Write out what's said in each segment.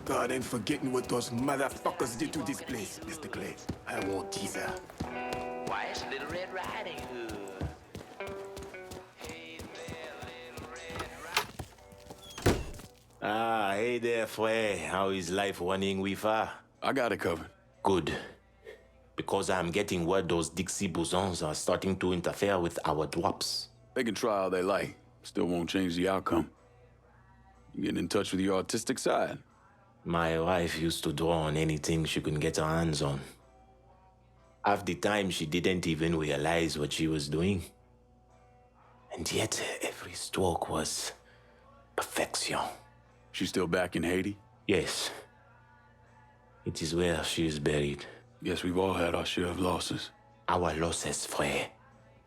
God ain't forgetting what those motherfuckers did to this place, Mr. Clay. I won't teaser. Why, it's Little Red Riding Hood. Ah, hey there, Frey. How is life running with her? I got it covered. Good. Because I'm getting word those Dixie bosons are starting to interfere with our drops. They can try all they like. Still won't change the outcome. You getting in touch with your artistic side? My wife used to draw on anything she could get her hands on. Half the time, she didn't even realize what she was doing. And yet, every stroke was perfection. She's still back in Haiti? Yes. It is where she is buried. Guess we've all had our share of losses. Our losses, Frey,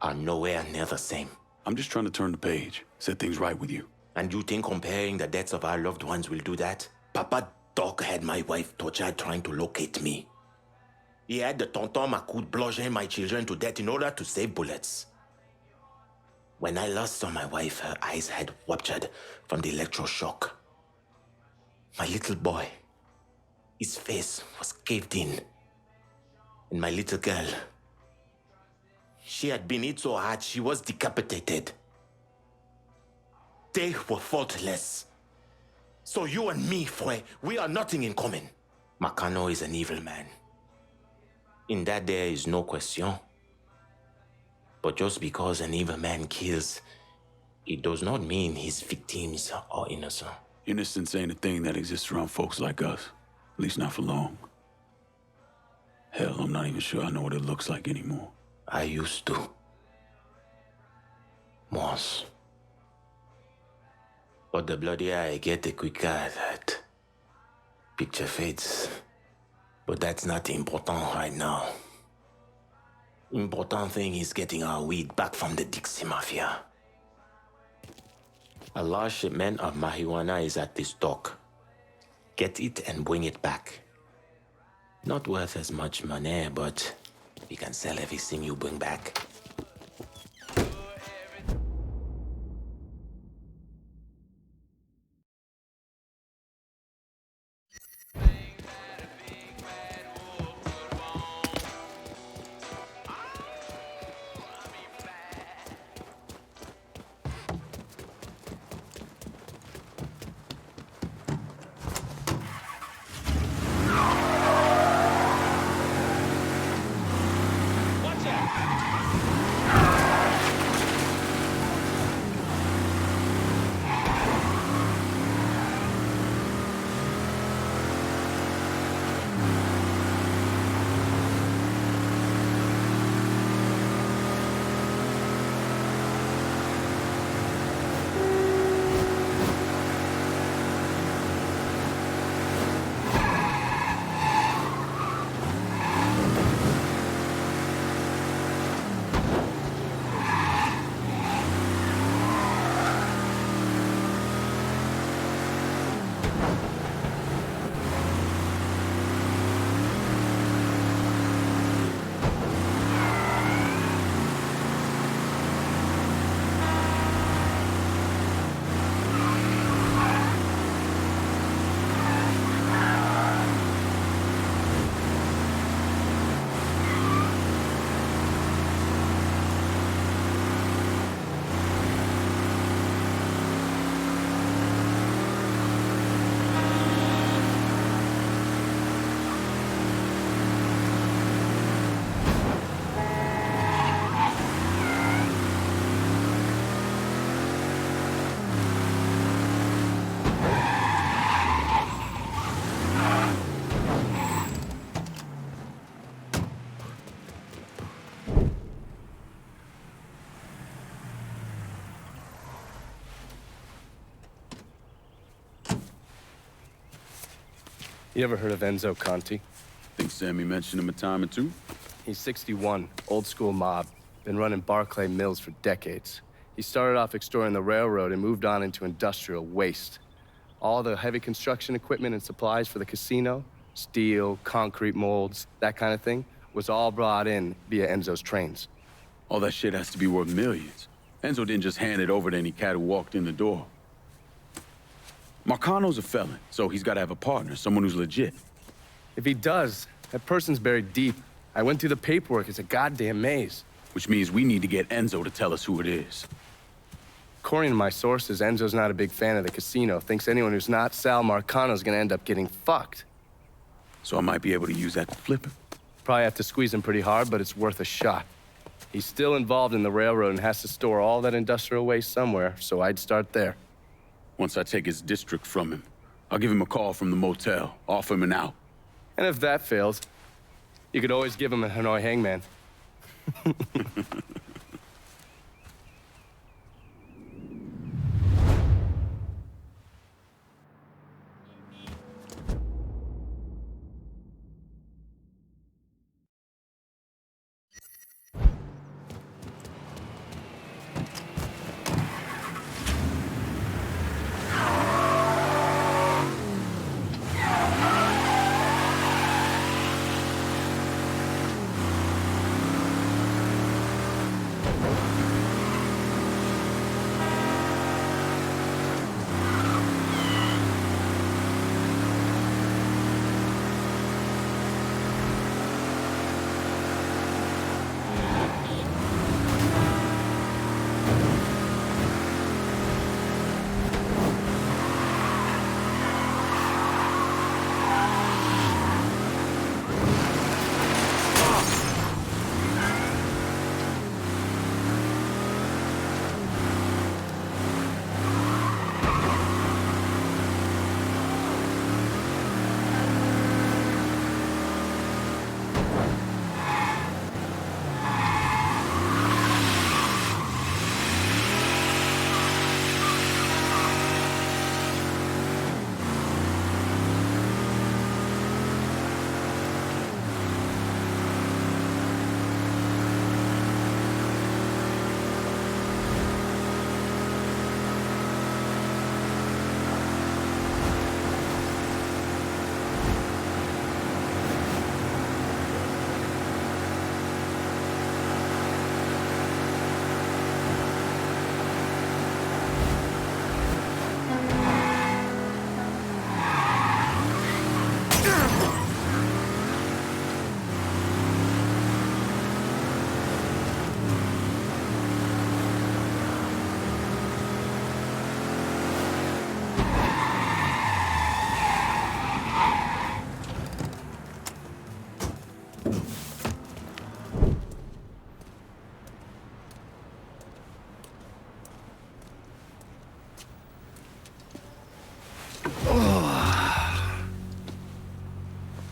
are nowhere near the same. I'm just trying to turn the page, set things right with you. And you think comparing the deaths of our loved ones will do that? Papa Doc had my wife tortured trying to locate me. He had the tonton Macoute bludgeon my children to death in order to save bullets. When I last saw my wife, her eyes had ruptured from the electroshock. My little boy, his face was caved in. And my little girl, she had been hit so hard she was decapitated. They were faultless. So you and me, Frey, we are nothing in common. Makano is an evil man. In that there is no question. But just because an evil man kills, it does not mean his victims are innocent. Innocence ain't a thing that exists around folks like us. At least not for long. Hell, I'm not even sure I know what it looks like anymore. I used to. Once. But the bloodier I get, the quicker that picture fades. But that's not important right now. Important thing is getting our weed back from the Dixie Mafia. A large shipment of marijuana is at this dock. Get it and bring it back. Not worth as much money, but we can sell everything you bring back. You ever heard of Enzo Conti? Think Sammy mentioned him a time or two? He's 61, old school mob. Been running Barclay Mills for decades. He started off extorting the railroad and moved on into industrial waste. All the heavy construction equipment and supplies for the casino, steel, concrete molds, that kind of thing, was all brought in via Enzo's trains. All that shit has to be worth millions. Enzo didn't just hand it over to any cat who walked in the door. Marcano's a felon, so he's got to have a partner, someone who's legit. If he does, that person's buried deep. I went through the paperwork. It's a goddamn maze. Which means we need to get Enzo to tell us who it is. According to my sources, Enzo's not a big fan of the casino. Thinks anyone who's not Sal Marcano's gonna end up getting fucked. So I might be able to use that to flip him. Probably have to squeeze him pretty hard, but it's worth a shot. He's still involved in the railroad and has to store all that industrial waste somewhere, so I'd start there. Once I take his district from him, I'll give him a call from the motel, offer him an out. And if that fails, you could always give him a Hanoi hangman.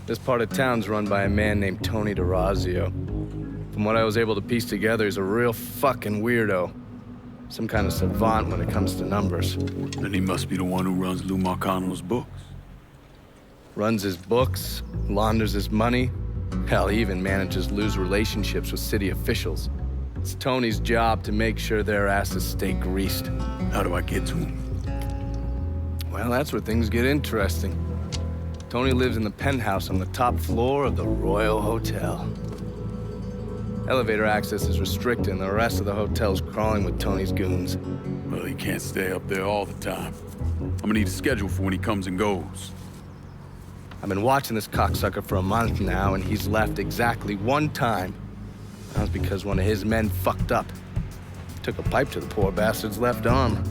This part of town's run by a man named Tony DeRazio. From what I was able to piece together, he's a real fucking weirdo. Some kind of savant when it comes to numbers. Then he must be the one who runs Lou Marcano's books. Runs his books, launders his money. Hell, he even manages Lou's relationships with city officials. It's Tony's job to make sure their asses stay greased. How do I get to him? Well, that's where things get interesting. Tony lives in the penthouse on the top floor of the Royal Hotel. Elevator access is restricted and the rest of the hotel's crawling with Tony's goons. Well, he can't stay up there all the time. I'm gonna need a schedule for when he comes and goes. I've been watching this cocksucker for a month now, and he's left exactly one time. That was because one of his men fucked up. Took a pipe to the poor bastard's left arm.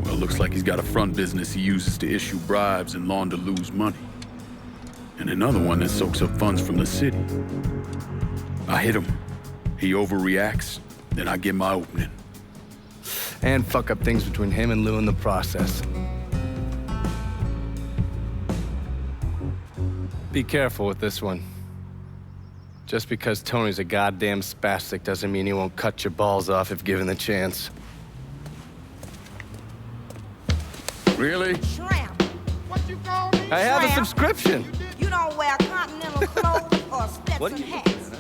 Well, it looks like he's got a front business he uses to issue bribes and launder Lou's money. And another one that soaks up funds from the city. I hit him. He overreacts, then I get my opening. And fuck up things between him and Lou in the process. Be careful with this one. Just because Tony's a goddamn spastic doesn't mean he won't cut your balls off if given the chance. Really? Shrimp. What you call me? I have a Shrimp. subscription. You don't wear continental clothes or Stetson hats.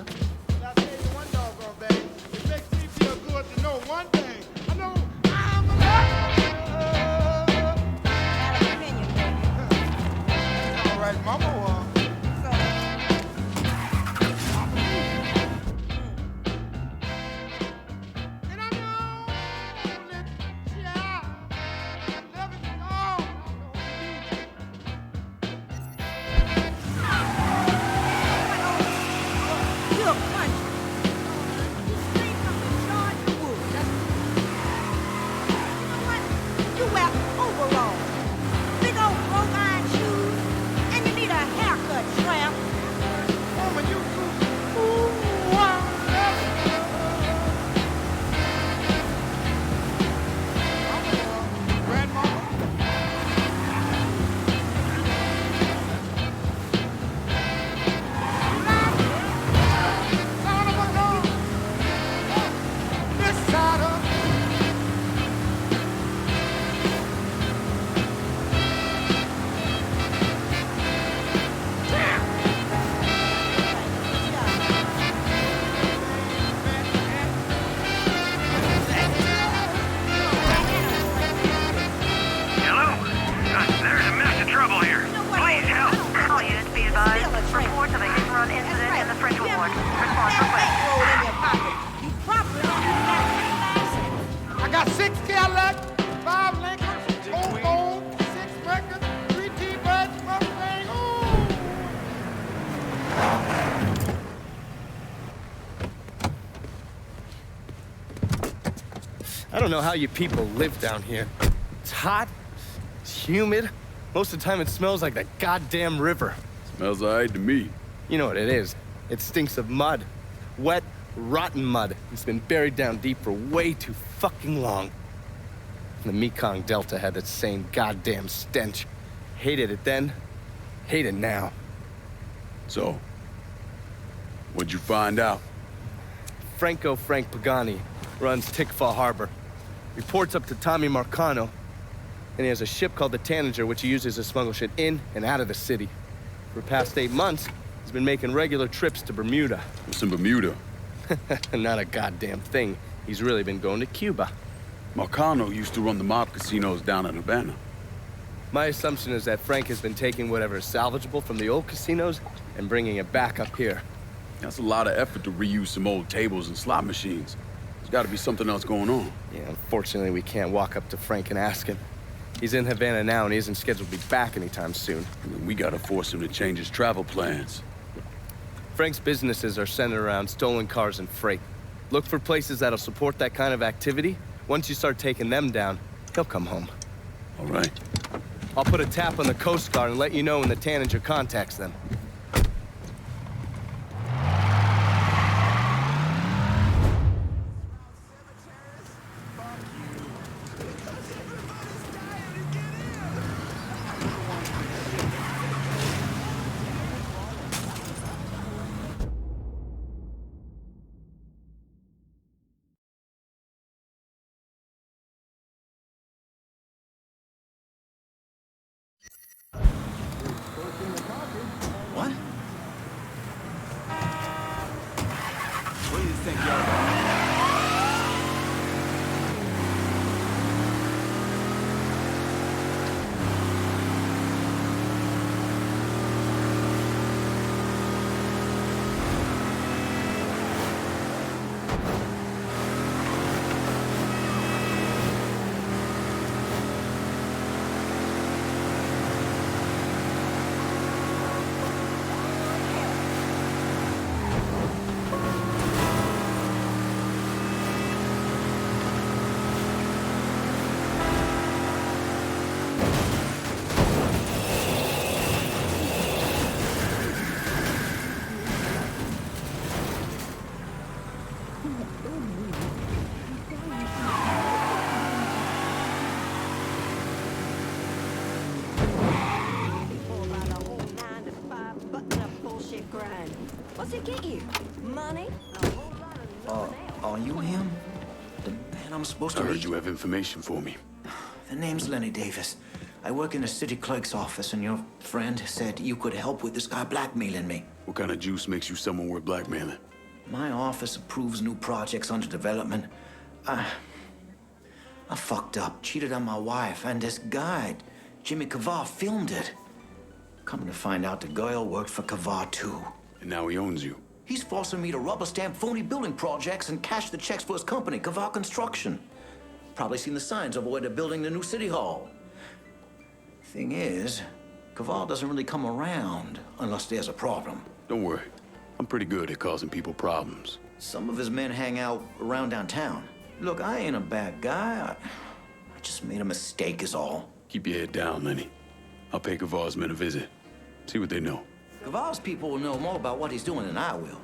I'll tell you one doggone thing. It makes me feel good to know one thing. I know I'm alive. Got an opinion, baby. All right, mama. So, And I know that child, love is all. don't know how you people live down here. It's hot, it's humid. Most of the time it smells like the goddamn river. Smells alright to me. You know what it is. It stinks of mud. Wet, rotten mud. It's been buried down deep for way too fucking long. The Mekong Delta had that same goddamn stench. Hated it then, hate it now. So, what'd you find out? Frank Pagani runs Tikfa Harbor. Reports up to Tommy Marcano, and he has a ship called the Tanager, which he uses to smuggle shit in and out of the city. For the past 8 months, he's been making regular trips to Bermuda. What's in Bermuda? Not a goddamn thing. He's really been going to Cuba. Marcano used to run the mob casinos down in Havana. My assumption is that Frank has been taking whatever is salvageable from the old casinos and bringing it back up here. That's a lot of effort to reuse some old tables and slot machines. There's gotta be something else going on. Yeah, unfortunately, we can't walk up to Frank and ask him. He's in Havana now, and he isn't scheduled to be back anytime soon. I mean, we gotta force him to change his travel plans. Frank's businesses are centered around stolen cars and freight. Look for places that'll support that kind of activity. Once you start taking them down, he'll come home. All right. I'll put a tap on the Coast Guard and let you know when the Tanager contacts them. What? Where do you think you're going? What's it get you? Money? Are you him? The man I'm supposed I to heard meet? you have information for me. The name's Lenny Davis. I work in the city clerk's office, and your friend said you could help with this guy blackmailing me. What kind of juice makes you someone worth blackmailing? My office approves new projects under development. I fucked up, cheated on my wife, and this guy, Jimmy Kavar, filmed it. Coming to find out the girl worked for Kavar too. And now he owns you. He's forcing me to rubber stamp phony building projects and cash the checks for his company, Kavar Construction. Probably seen the signs over where they're building the new city hall. Thing is, Kavar doesn't really come around unless there's a problem. Don't worry. I'm pretty good at causing people problems. Some of his men hang out around downtown. Look, I ain't a bad guy. I just made a mistake is all. Keep your head down, Lenny. I'll pay Kavar's men a visit. See what they know. Kavar's people will know more about what he's doing than I will.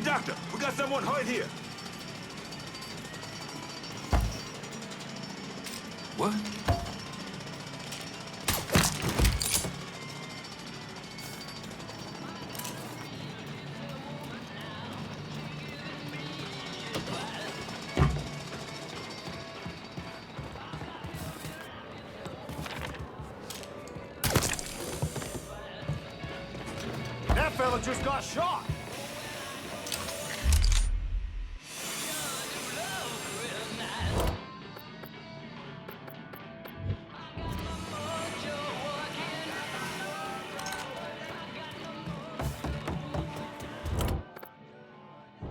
doctor. We got someone hurt here. What? That fella just got shot.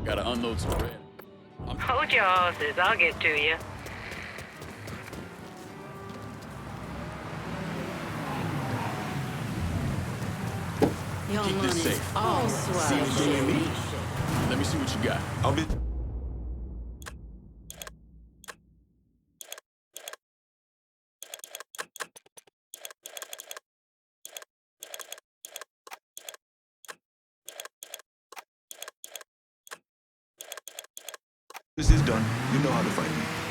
Gotta unload some bread. Hold your horses. I'll get to you. Your Keep this money's safe. all swell, Jerry. Let me see what you got. I'll be... This is done. You know how to fight me.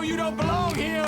You don't belong here!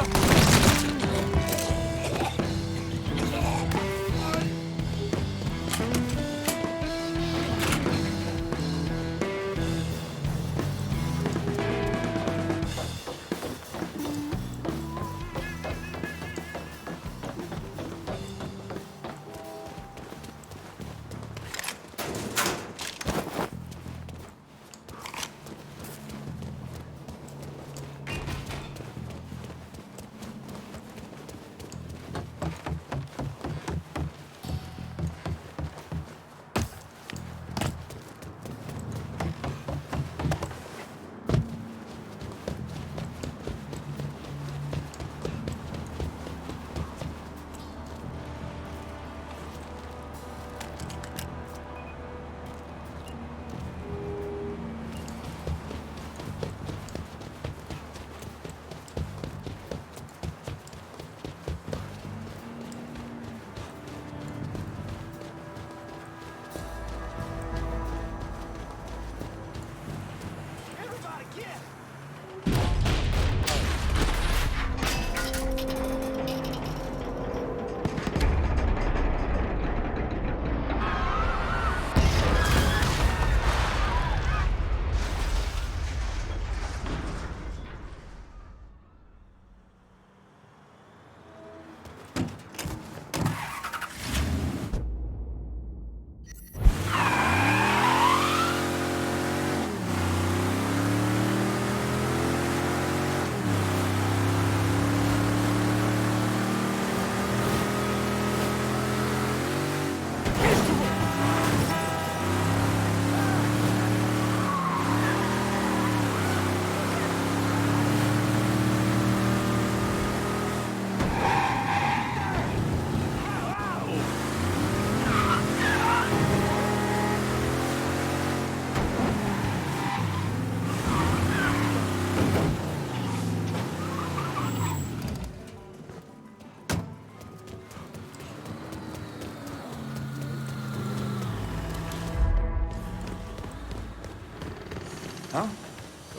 Huh?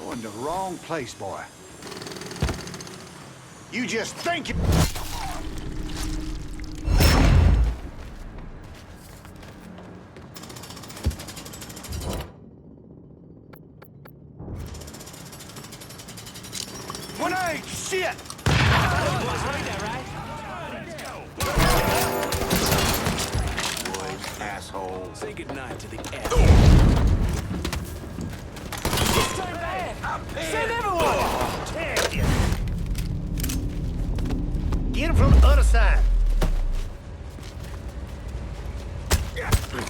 Going the wrong place, boy. You just think it... One ain't shit! Asshole. Say goodnight to the ass. Turn back! Send everyone! Get him from the other side. Grab some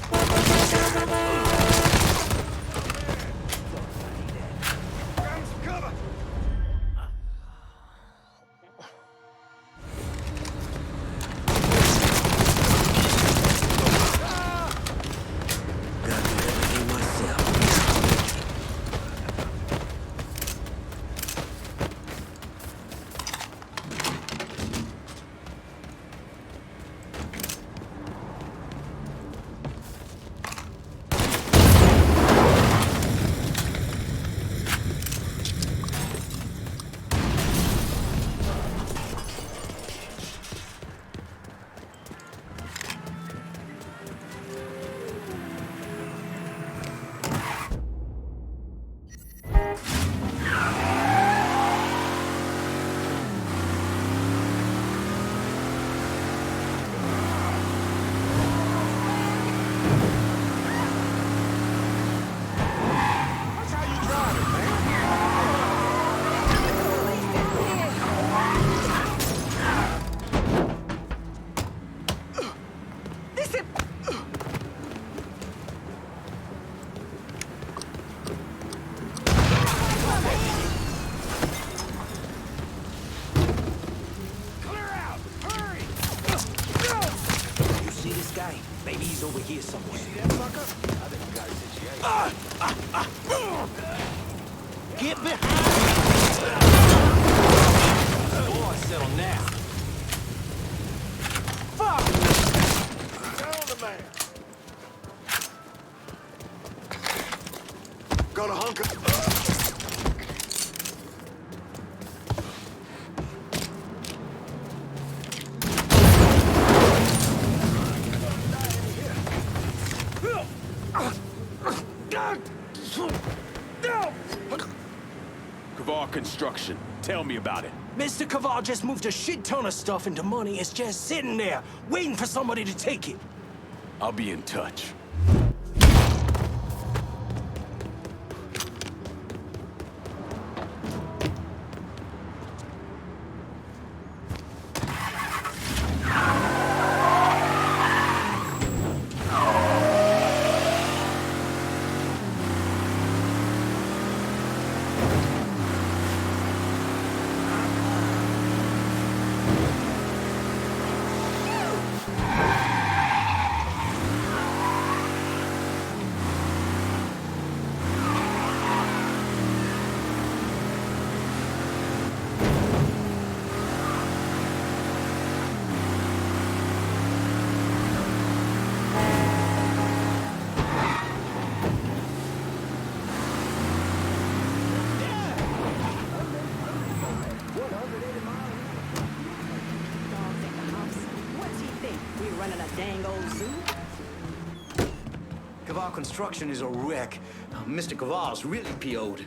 cover. Gotta do everything myself. That's how you drive it, man. Clear out! Hurry! You see this guy? Maybe he's over here somewhere. See that fucker? I think we got a situation. Get behind! Boy, settle now. Tell the man. Gonna hunker. Kavar Construction. Tell me about it. Mr. Kaval just moved a shit ton of stuff into money. It's just sitting there, waiting for somebody to take it. I'll be in touch. Kaval Construction is a wreck. Mr. Kaval's really PO'd.